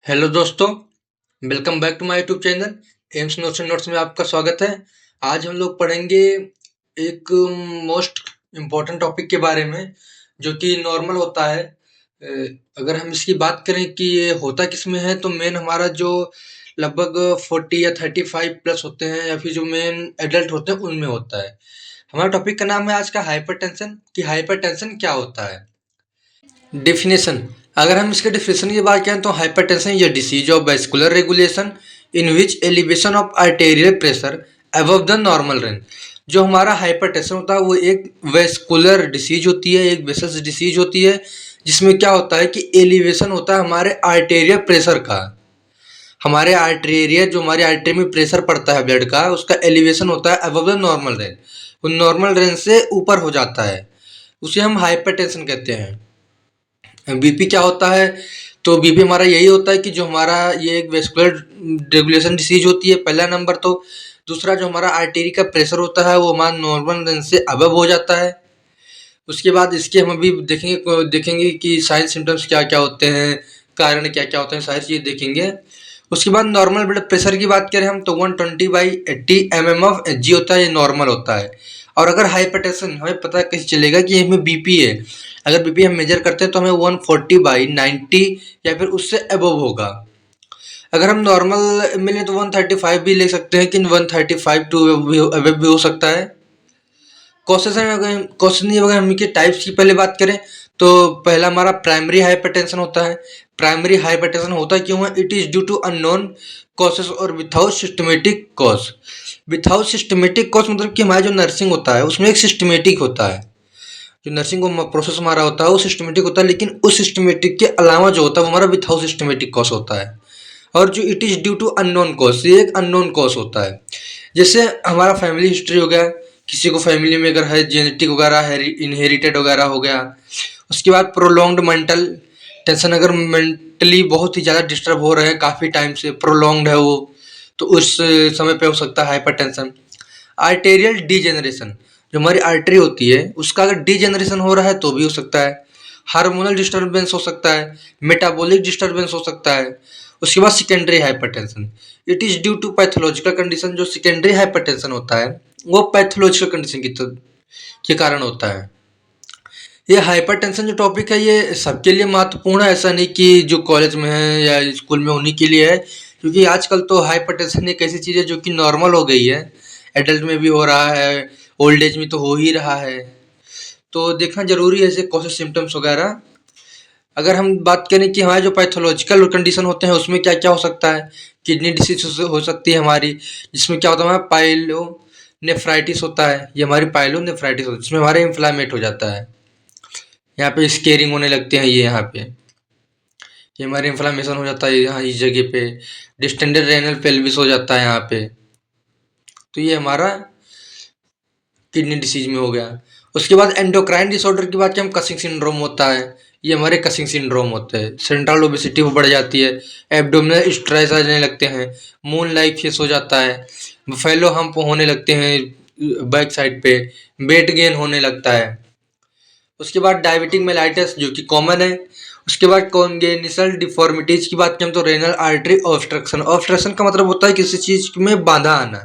Hello दोस्तों, welcome back to my YouTube channel AIIMS notes and notes में आपका स्वागत है। आज हम लोग पढ़ेंगे एक मोस्ट इम्पोर्टेंट टॉपिक के बारे में जो कि नॉर्मल होता है। अगर हम इसकी बात करें कि ये होता किस में है तो मेन हमारा जो लगभग 40 या 35 प्लस होते हैं या फिर जो मेन एडल्ट होते हैं उनमें होता है। हमारा टॉपिक का नाम है आज का हाइपरटेंशन कि हाइपरटेंशन क्या होता है। डेफिनेशन, अगर हम इसके डेफिनेशन की बात करें तो hypertension is a disease of vascular regulation in which elevation of arterial pressure above the normal range. जो हमारा हाइपरटेंशन होता है वो एक वेस्कुलर डिसीज होती है, एक वेसस डिसीज होती है जिसमें क्या होता है कि एलिवेशन होता है हमारे आर्टेरियल प्रेशर का। हमारे आर्टेरिया जो हमारी आर्टरी में प्रेशर पड़ता है ब्लड का, उसका एलिवेशन होता है अबव द नॉर्मल रेंज, वो नॉर्मल रेंज से ऊपर हो जाता है, उसे हम हाइपरटेंशन कहते हैं। बीपी क्या होता है? तो बीपी हमारा यही होता है कि जो हमारा ये एक वेस्कुलर रेगुलेशन डिसीज होती है पहला नंबर तो। दूसरा जो हमारा आर्टेरी का प्रेशर होता है वो हमारा नॉर्मल रेंज से अबव हो जाता है। उसके बाद इसके हम अभी देखेंगे कि साइन सिम्टम्स क्या क्या होते हैं, कारण क्या क्या होते हैं, सारी चीज़ देखेंगे। उसके बाद नॉर्मल ब्लड प्रेशर की बात करें हम तो 120/80 ऑफ Hg होता है, ये नॉर्मल होता है। और अगर हाइपरटेंशन हमें पता कैसे चलेगा कि हमें बीपी है? अगर बीपी हम मेजर करते हैं तो हमें 140/90 या फिर उससे अबव होगा। अगर हम नॉर्मल मिले तो 135 भी ले सकते हैं, कि 135 टू अबव भी हो सकता है। क्वेश्चन अगर हम इनके टाइप्स की पहले बात करें तो पहला हमारा प्राइमरी हाइपरटेंशन होता है। प्राइमरी हाइपरटेंशन होता क्यों है? It is due to unknown causes और without systematic cause. Without systematic cause मतलब कि हमारा जो नर्सिंग होता है उसमें एक सिस्टमेटिक होता है, जो नर्सिंग को प्रोसेस हमारा होता है वो सिस्टमेटिक होता है, लेकिन उस सिस्टमेटिक के अलावा जो होता है वो हमारा विथाउट सिस्टमेटिक कॉज होता है। और जो it is due to unknown cause, ये एक अननोन कॉज होता है। जैसे हमारा फैमिली हिस्ट्री हो गया, किसी को फैमिली में अगर है जेनेटिक वगैरह है, इनहेरिटेड वगैरह हो गया। उसके बाद प्रोलॉन्ग्ड मेंटल टेंशन, अगर मेंटली बहुत ही ज़्यादा डिस्टर्ब हो रहे हैं काफ़ी टाइम से, प्रोलॉन्ग्ड है वो, तो उस समय पे हो सकता है हाइपरटेंशन। आर्टेरियल डीजेनरेशन, जो हमारी आर्टरी होती है उसका अगर डीजेनरेशन हो रहा है तो भी हो सकता है। हार्मोनल डिस्टर्बेंस हो सकता है, मेटाबॉलिक डिस्टर्बेंस हो सकता है। उसके बाद secondary hypertension, it is due to pathological condition. जो सेकेंडरी हाइपरटेंशन होता है वो पैथोलॉजिकल कंडीशन के कारण होता है। ये हाइपरटेंशन जो टॉपिक है ये सबके लिए महत्वपूर्ण है, ऐसा नहीं कि जो कॉलेज में है या स्कूल में उन्हीं के लिए है, क्योंकि आजकल तो हाइपरटेंशन एक ऐसी चीज़ है जो कि नॉर्मल हो गई है। एडल्ट में भी हो रहा है, ओल्ड एज में तो हो ही रहा है, तो देखना जरूरी है ऐसे कौन से सिम्टम्स वगैरह। अगर हम बात करें कि हमारे जो पैथोलॉजिकल कंडीशन होते हैं उसमें क्या क्या हो सकता है, किडनी डिसीज हो सकती है हमारी, जिसमें क्या होता है हमारा पाइलो नेफ्राइटिस होता है। ये हमारी पाइलो नेफ्राइटिस होती है जिसमें हमारे इन्फ्लामेट हो जाता है, यहाँ पे स्केरिंग होने लगते हैं, ये यहाँ पे ये हमारे इन्फ्लामेशन हो जाता है यहाँ इस जगह पे। डिस्टेंडेड रेनल पेल्विस हो जाता है यहाँ पे, तो ये हमारा किडनी डिसीज में हो गया। उसके बाद एंडोक्राइन डिसऑर्डर की बात करें, हम कसिंग सिंड्रोम होता है, ये हमारे कसिंग सिंड्रोम होते हैं। सेंट्रल ओबेसिटी वो बढ़ जाती है, एब्डोमिनल स्ट्रेस आने लगते हैं, मून लाइक फेस हो जाता है, फेलो हम्प होने लगते हैं बैक साइड पे, वेट गेन होने लगता है। उसके बाद डायबिटिक मेलाइटिस जो कि कॉमन है। उसके बाद कॉन्गेनिटल डिफॉर्मिटीज की बात करें तो रेनल आर्टरी ऑब्स्ट्रक्शन। ऑब्स्ट्रक्शन का मतलब होता है किसी चीज में बाधा आना,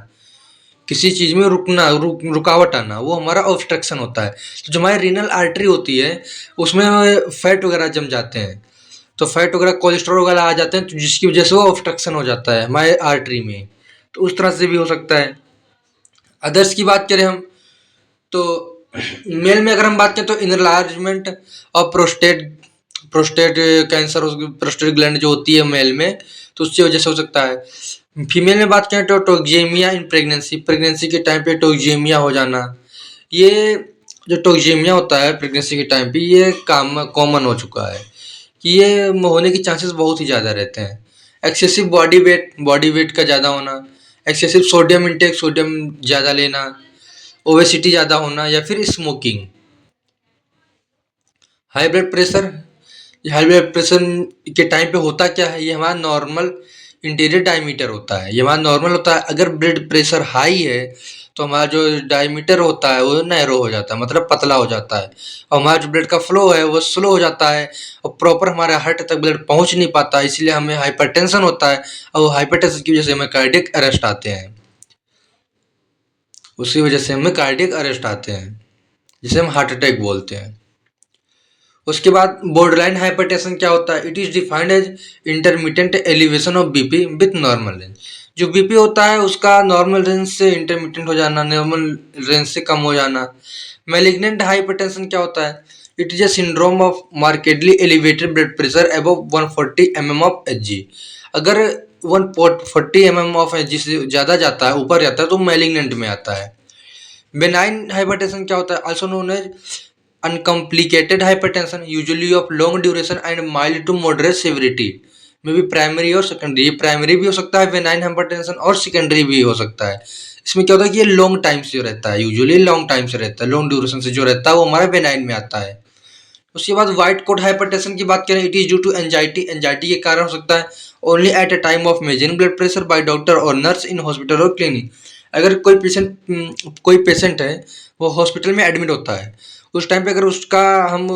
किसी चीज में रुकावट आना, वो हमारा ऑब्स्ट्रक्शन होता है। तो जो हमारी रीनल आर्टरी होती है उसमें फैट वगैरह जम जाते हैं, तो फैट वगैरह कोलेस्ट्रॉल वगैरह आ जाते हैं, तो जिसकी वजह से वो ऑब्स्ट्रक्शन हो जाता है हमारे आर्टरी में, तो उस तरह से भी हो सकता है। अदर्स की बात करें हम तो मेल में अगर हम बात करें तो enlargement of prostate, prostate cancer, prostate gland जो होती है मेल में, तो उसकी वजह से हो सकता है। फीमेल में बात करें तो टोक्जेमिया इन प्रेगनेंसी, प्रेगनेंसी के टाइम पे टोक्जेमिया हो जाना। ये जो टोक्जेमिया होता है प्रेगनेंसी के टाइम पे ये कॉमन हो चुका है, कि ये होने के चांसेस बहुत ही ज़्यादा रहते हैं। एक्सेसिव बॉडी वेट का ज़्यादा होना, एक्सेसिव सोडियम इंटेक, सोडियम ज़्यादा लेना, ओबेसिटी ज़्यादा होना, या फिर smoking. High blood pressure, high blood pressure के टाइम पे होता क्या है, ये हमारा नॉर्मल इंटीरियर डायमीटर होता है, ये हमारा नॉर्मल होता है। अगर ब्लड प्रेशर हाई है तो हमारा जो डायमीटर होता है वो नैरो हो जाता है, मतलब पतला हो जाता है, और हमारा जो ब्लड का फ्लो है वो स्लो हो जाता है, और प्रॉपर हमारे हार्ट तक ब्लड पहुंच नहीं पाता, इसलिए हमें हाइपरटेंशन होता है, और वो हाइपरटेंशन की वजह से हमें कार्डियक अरेस्ट आते हैं। उसी वजह से हमें कार्डियक अरेस्ट आते हैं, जिसे हम हार्ट अटैक बोलते हैं। उसके बाद बॉर्डरलाइन हाइपरटेंशन क्या होता है? It is defined as intermediate elevation of BP with normal range. जो बीपी होता है उसका नॉर्मल रेंज से इंटरमीडिएट हो जाना, नॉर्मल रेंज से कम हो जाना। मैलिग्नेंट हाइपरटेंशन क्या होता है? It is a syndrome of markedly elevated blood pressure above 140 mm of H. अगर 140 mm ऑफ एच से ज़्यादा जाता है, ऊपर जाता है, तो मैलिग्नेंट में आता है। बेनाइन हाइपरटेंशन क्या होता है? Also known as uncomplicated hypertension, usually of long duration and mild to moderate severity, में भी प्राइमरी और सेकेंडरी। ये प्राइमरी भी हो सकता है बेनाइन हाइपरटेंशन, और सेकेंडरी भी हो सकता है। इसमें क्या होता है कि ये लॉन्ग टाइम से जो रहता है, यूजुअली लॉन्ग टाइम से रहता है, लॉन्ग ड्यूरेशन से जो रहता है वो हमारा बेनाइन में आता है। उसके बाद व्हाइट कोट हाइपरटेंशन की बात करें, it is due to anxiety. Anxiety के कारण हो सकता है only at a time of measuring blood pressure by doctor और नर्स इन हॉस्पिटल और क्लिनिक। अगर कोई पेशेंट है, वो हॉस्पिटल में एडमिट होता है, उस टाइम पे अगर उसका हम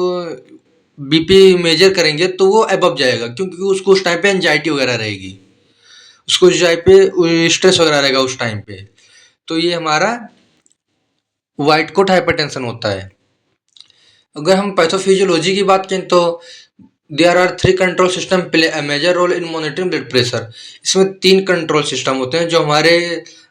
बीपी मेजर करेंगे तो वो अबव जाएगा, क्योंकि उसको उस टाइम पे एंजाइटी वगैरह रहेगी, उसको उस टाइम पे स्ट्रेस वगैरह रहेगा उस टाइम पे। तो ये हमारा व्हाइट कोट हाइपरटेंशन होता है। अगर हम पैथोफिजियोलॉजी की बात करें तो there are 3 control system play a major role in monitoring blood pressure. इसमें 3 कंट्रोल सिस्टम होते हैं जो हमारे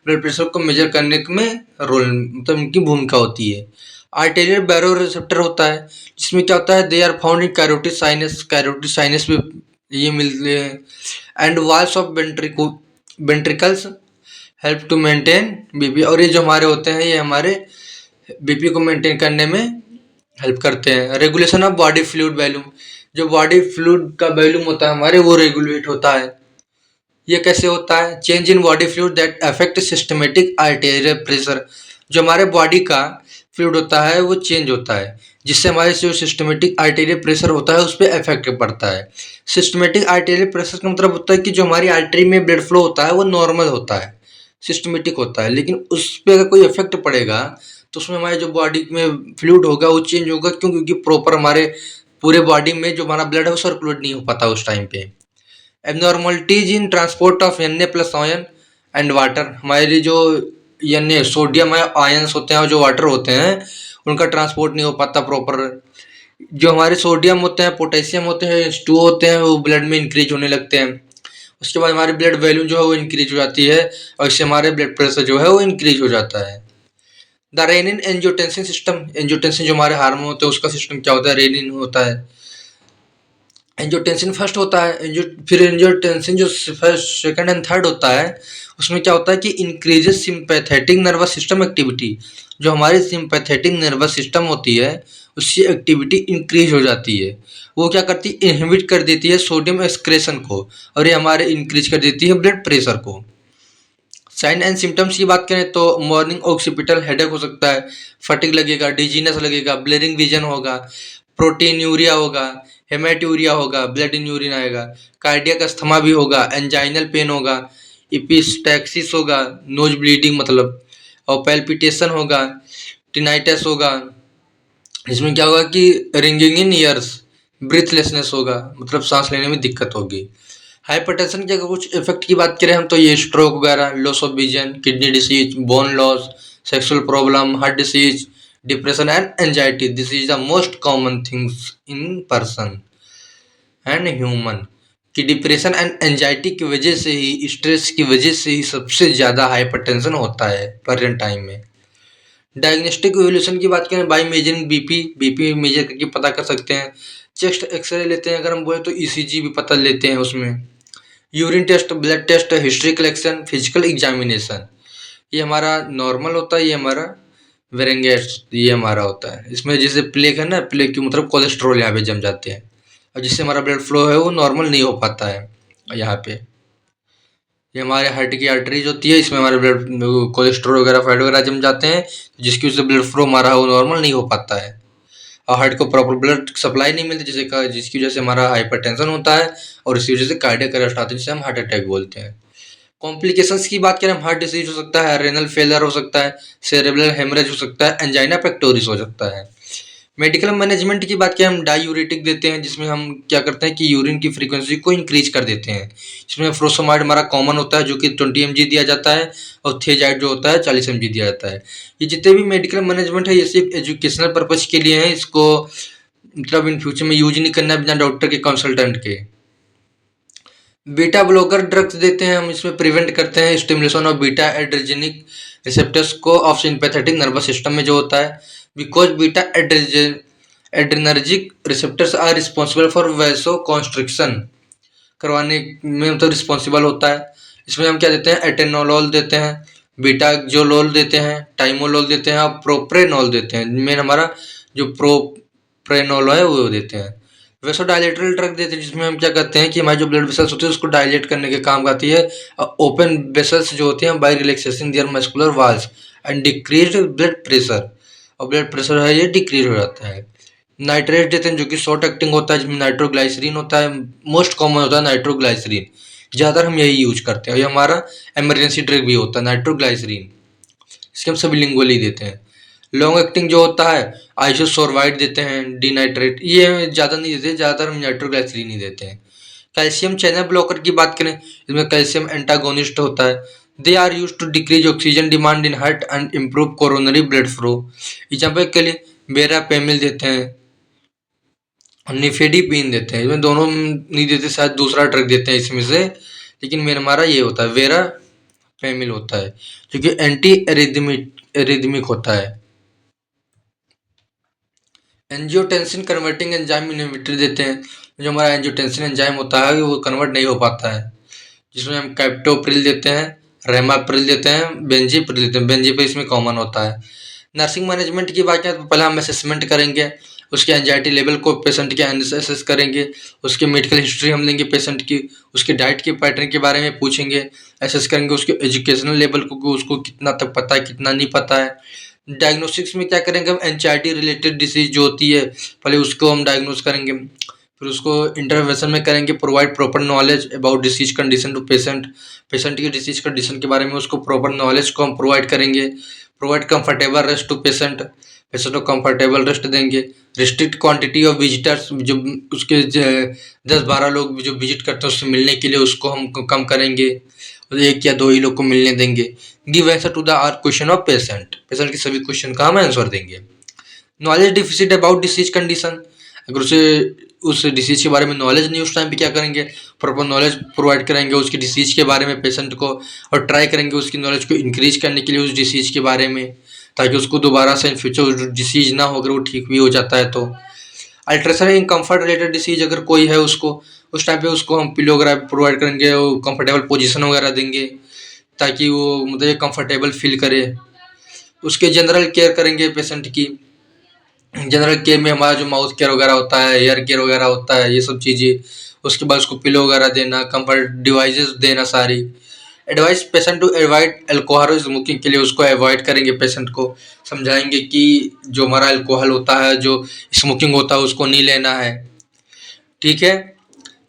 ब्लड प्रेशर को मेजर करने में रोल, मतलब इनकी भूमिका होती है। आर्टेरियल बैरो रिसेप्टर होता है, जिसमें क्या होता है, they are found in carotid sinus में ये मिलते हैं। And walls of ventricles help to maintain BP, और ये जो हमारे होते हैं ये हमारे बीपी को मेंटेन करने में हेल्प करते हैं। Regulation of body fluid volume, जो बॉडी फ्लूइड का वॉल्यूम होता है हमारे, वो रेगुलेट होता है। ये कैसे होता है? Change in body fluid that affect systematic arterial pressure, जो हमारे बॉडी का फ्लूइड होता है वो चेंज होता है, जिससे हमारे जो सिस्टमेटिक आर्टेरियल प्रेशर होता है उस पर इफेक्ट पड़ता है। सिस्टमेटिक आर्टेरियल प्रेशर का मतलब होता है कि जो हमारी आर्टरी में ब्लड फ्लो होता है वो नॉर्मल होता है, सिस्टमेटिक होता है, लेकिन उस पर अगर कोई इफेक्ट पड़ेगा तो उसमें हमारे जो बॉडी में फ्लूइड होगा वो चेंज होगा, क्यों? क्योंकि प्रॉपर हमारे पूरे बॉडी में जो हमारा ब्लड है वो सर्कुलेट नहीं हो पाता उस टाइम पे। Abnormalities in transport of Na plus ion and water, हमारे जो Na सोडियम है, आयन्स होते हैं और जो वाटर होते हैं उनका ट्रांसपोर्ट नहीं हो पाता प्रॉपर। जो हमारे सोडियम होते हैं, पोटेशियम होते हैं, H2O होते हैं, वो ब्लड में इंक्रीज होने लगते हैं। उसके बाद हमारी ब्लड वैल्यू जो है वो इंक्रीज हो जाती है, और इससे हमारे ब्लड प्रेशर जो है वो इंक्रीज हो जाता है। The renin angiotensin system, angiotensin जो हमारे हार्मोन होते हैं उसका सिस्टम क्या होता है? रेनिन होता है। एंजियोटेंसिन फर्स्ट होता है, फिर एंजियोटेंसिन जो फर्स्ट, सेकंड एंड थर्ड होता है, उसमें क्या होता है कि increases sympathetic nervous system activity. जो हमारी सिंपैथेटिक नर्वस सिस्टम होती है उसकी एक्टिविटी इंक्रीज हो जाती है। वो क्या करती है? इनहिबिट कर देती है सोडियम एक्सक्रेशन को, और ये हमारे इंक्रीज कर देती है ब्लड प्रेशर को। साइन एंड सिम्टम्स की बात करें तो मॉर्निंग ऑक्सीपिटल हेडेक हो सकता है, फटीग लगेगा, डिजीनेस लगेगा, ब्लरिंग विजन होगा, प्रोटीन यूरिया होगा, हेमेट्यूरिया होगा, ब्लड इन यूरिन आएगा, कार्डियक अस्थमा भी होगा, एंजाइनल पेन होगा, इपिस्टैक्सिस होगा, नोज ब्लीडिंग मतलब, और पैल्पिटेशन होगा, टिनाइटस होगा, इसमें क्या होगा कि रिंगिंग इन ईयर्स, ब्रीथलेसनेस होगा, मतलब सांस लेने में दिक्कत होगी। हाइपरटेंशन के अगर कुछ इफेक्ट की बात करें हम तो ये स्ट्रोक वगैरह, loss of vision, kidney disease, bone loss, sexual problem, heart disease, depression and anxiety, this is the most common things in person and human. कि डिप्रेशन एंड एंजाइटी की वजह से ही, स्ट्रेस की वजह से ही सबसे ज़्यादा हाइपरटेंशन होता है प्रेजेंट टाइम में। डायग्नोस्टिक इवोल्यूशन की बात करें, बाई मेजरिंग बीपी मेजर करके पता कर सकते हैं। चेस्ट एक्सरे लेते हैं अगर हम बोले तो ईसीजी भी पता लेते हैं उसमें। Urine test, blood test, history collection, physical examination, ये हमारा नॉर्मल होता है, ये हमारा वेरेंगेट्स ये हमारा होता है। इसमें जैसे प्लेग है ना, प्लेग की मतलब कोलेस्ट्रॉल यहाँ पे जम जाते हैं, और जिससे हमारा ब्लड फ्लो है वो नॉर्मल नहीं हो पाता है यहाँ पे। ये हमारे हार्ट की आर्टरीज होती है, इसमें हमारे ब्लड कोलेस्ट्रॉल वगैरह, फैट वगैरह जम जाते हैं, जिसकी वजह से ब्लड फ्लो हमारा वो नॉर्मल नहीं हो पाता है। हार्ट को प्रॉपर ब्लड सप्लाई नहीं मिलती, जिसकी वजह से हमारा हाइपरटेंशन होता है और इसी वजह से कार्डियक अरेस्ट आते हैं, जिसे हम हार्ट अटैक बोलते हैं। कॉम्प्लिकेशंस की बात करें, हम हार्ट डिसीज हो सकता है, रेनल फेलियर हो सकता है, सेरेब्रल हेमरेज हो सकता है, एंजाइना पेक्टोरिस हो सकता है। मेडिकल मैनेजमेंट की बात करें, हम डायूरेटिक देते हैं, जिसमें हम क्या करते हैं कि यूरिन की फ्रीक्वेंसी को इंक्रीज कर देते हैं। इसमें फ्रोसोमाइड हमारा कॉमन होता है जो कि 20 mg दिया जाता है, और थियाजाइड जो होता है 40 mg दिया जाता है। ये जितने भी मेडिकल मैनेजमेंट है ये सिर्फ एजुकेशनल पर्पज के लिए है, इसको मतलब इन फ्यूचर में यूज नहीं करना है बिना डॉक्टर के कंसल्टेंट के। बीटा ब्लॉकर ड्रग्स देते हैं हम, इसमें प्रिवेंट करते हैं stimulation of beta adrenergic receptors को ऑफ सिंपैथेटिक नर्वस सिस्टम में जो होता है, because beta adrenergic receptors are responsible for vasoconstriction करवाने में मतलब रिस्पॉन्सिबल होता है। इसमें हम क्या देते हैं, एटेनोलोल देते हैं, बीटा जोलोल देते हैं, टाइमोलोल देते हैं और प्रोप्रेनोल देते हैं। मेन हमारा जो प्रोप्रेनोल है वो देते हैं। वैसो डायलेटरल ड्रग देते हैं, जिसमें हम क्या करते हैं कि हमारे जो ब्लड वेसल्स होते हैं उसको डायलेट करने के काम आती है, और ओपन वेसल्स जो होते हैं by relaxation their muscular walls and decrease blood pressure, और ब्लड प्रेशर है ये डिक्रीज हो जाता है। नाइट्रेट देते हैं जो कि शॉर्ट एक्टिंग होता है, जिसमें नाइट्रोग्लाइसरीन होता है, मोस्ट कॉमन होता है नाइट्रोग्लाइसरीन, ज़्यादातर हम यही यूज करते हैं। ये हमारा इमरजेंसी ड्रग भी होता है नाइट्रोग्लाइसरीन, इसके हम सभी लिंगुअली देते हैं। लॉन्ग एक्टिंग जो होता है आइसोसोरवाइड देते हैं, डीनाइट्रेट, ये ज़्यादा नहीं देते, ज़्यादातर हम नाइट्रोग्लाइसरीन ही देते हैं। कैल्शियम चैनल ब्लॉकर की बात करें, इसमें कैल्शियम एंटागोनिस्ट होता है। They are use to decrease oxygen demand in heart and improve coronary blood flow. Example के लिए बेरापेमिल देते हैं, निफेडिपिन देते हैं, इसमें दोनों नहीं देते, शायद दूसरा ड्रग देते हैं इसमें से, लेकिन मेरा हमारा ये होता है वेरा पेमिल होता है जो कि एंटी एरिथमिक होता है। एंजियोटेंसिन कन्वर्टिंग एंजाइम इनहिबिटर देते हैं, जो हमारा एंजियोटेंसिन एंजाइम होता है वो कन्वर्ट नहीं हो पाता है, जिसमें हम कैप्टोप्रिल देते हैं, रेमाप्रिल देते हैं, बेंजीप्रिल देते हैं। बेंजीप्रिल इसमें कॉमन होता है। नर्सिंग मैनेजमेंट की बात करें तो पहले हम असेसमेंट करेंगे, उसके एंजाइटी लेवल को पेशेंट के असेस करेंगे, उसके मेडिकल हिस्ट्री हम लेंगे पेशेंट की, उसके डाइट के पैटर्न के बारे में पूछेंगे, असेस करेंगे उसके एजुकेशनल लेवल को, उसको कितना तक पता है कितना नहीं पता है। डायग्नोस्टिक्स में क्या करेंगे, हम एंजाइटी रिलेटेड डिसीज जो होती है पहले उसको हम डायग्नोस करेंगे, फिर उसको इंटरवेंशन में करेंगे, provide proper knowledge about disease condition to patient, patient की डिसीज कंडीशन के बारे में उसको प्रॉपर नॉलेज को हम प्रोवाइड करेंगे। Provide comfortable rest to patient, patient को कंफर्टेबल रेस्ट देंगे। रिस्ट्रिक्ट क्वांटिटी ऑफ विजिटर्स, जो उसके 10-12 लोग जो विजिट करते हैं उससे मिलने के लिए उसको हम कम करेंगे, एक या दो ही लोग को मिलने देंगे। Give answer to the are question of patient, patient के सभी क्वेश्चन का हम आंसर देंगे। Knowledge deficit about disease condition, अगर उसे उस डिसीज के बारे में नॉलेज नहीं उस टाइम पे क्या करेंगे, प्रॉपर नॉलेज प्रोवाइड करेंगे उसकी डिसीज के बारे में पेशेंट को, और ट्राई करेंगे उसकी नॉलेज को इंक्रीज करने के लिए उस डिसीज के बारे में, ताकि उसको दोबारा से इन फ्यूचर डिसीज ना हो, अगर वो ठीक भी हो जाता है तो। Ultrasound in comfort related disease अगर कोई है उसको, उस टाइम पे उसको हम पिलो वगैरह प्रोवाइड करेंगे, वो कंफर्टेबल पोजीशन वगैरह देंगे ताकि वो मतलब कंफर्टेबल फील करे। उसके जनरल केयर करेंगे पेशेंट की, जनरल केयर में हमारा जो माउथ केयर वगैरह होता है, हेयर केयर वगैरह होता है, ये सब चीज़ें। उसके बाद उसको पिलो वगैरह देना, कंफर्ट डिवाइसेस देना sorry. Advise patient to avoid alcohol smoking, के लिए उसको अवॉइड करेंगे, पेशेंट को समझाएंगे कि जो हमारा अल्कोहल होता है, जो स्मोकिंग होता है उसको नहीं लेना है। ठीक है,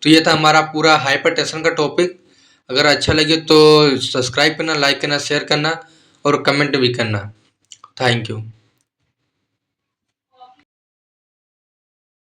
तो ये था हमारा पूरा हाइपरटेंशन का टॉपिक। अगर अच्छा लगे तो सब्सक्राइब करना, लाइक करना, शेयर करना और कमेंट भी करना। Thank you.